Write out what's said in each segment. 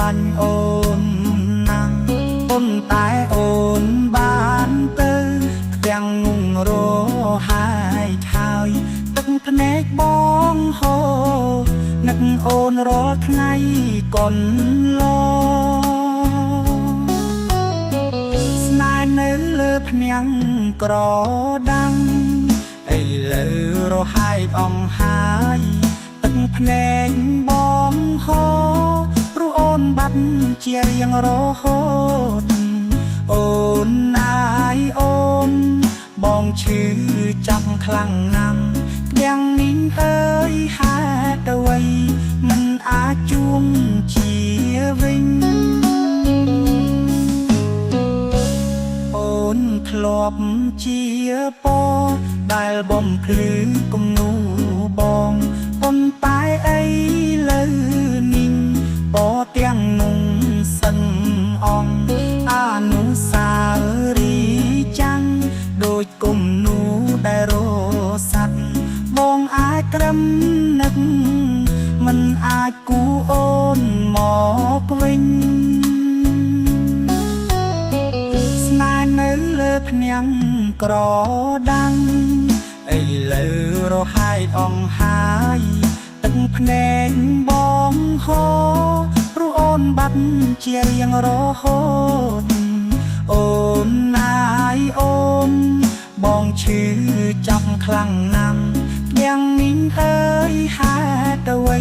ឡាញ់អូនណាំងប៉ុន្តែអូនបានទៅទាំងងងរហើយហើយទឹកភ្នែកបងហូរនឹកអូនរាល់ថ្ងៃកូនឡស្នេហ៍នៅលើភ្នែកក្រដាំងឥឡូវរហើយអងហើយទឹកភ្នែកបងហូរព្រោះអូនបាត់ជារៀងរហូតអូនអាយអូនបងឈឺចាំខ្លាំងណាស់ទាំងនេះអើយហេតុអ្វីមិនអាចជួងជាវិញអូនធ្លាប់ជាពដែលបំភ្លឺគំនូបងប៉ុន្តែអីលើនេះពទាំងនោះសិនអងអនុស្សាវរីយ៍ចាំងដូចគំនូដែលរសាត់បងអាចត្រឹមនឹកមិនអាចគូអូនមកវិញស្នេហ៍នៅលើភ្នែកក្រដាំងឥឡូវរហើយអងហើយទឹកភ្នែកបងហូរព្រោះអូនបាត់ជារៀងរហូតអូនណាយអូនបងឈឺចាំខ្លាំងណាស់យ៉ាងនេះអើយហេតុអ្វី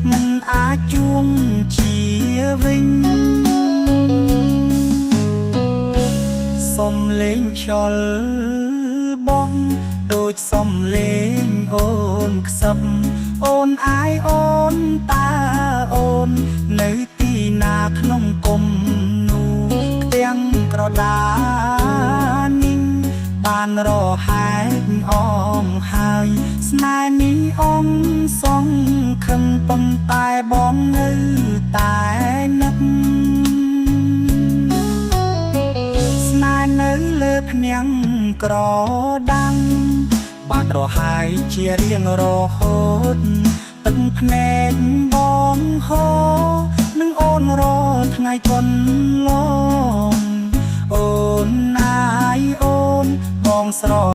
មិនអាចជួងជាវិញសុំលេងខ្យល់បងដូចសុំលេងអូនខ្សឹបអូនអាយអូនតាអូននៅទីណាក្នុងគុំនោះទាំងក្រដានេះបានរហែកអងហើយស្នេហ៍នេះអងសងខឹងប៉ុន្តែបងនៅតែនឹកស្នេហ៍នៅលើភ្នែកក្រដាំងបាត់រហែកជារៀងរហូតទឹកភ្នែកបងហូរនឹងអូនរថ្ងៃកូនឡ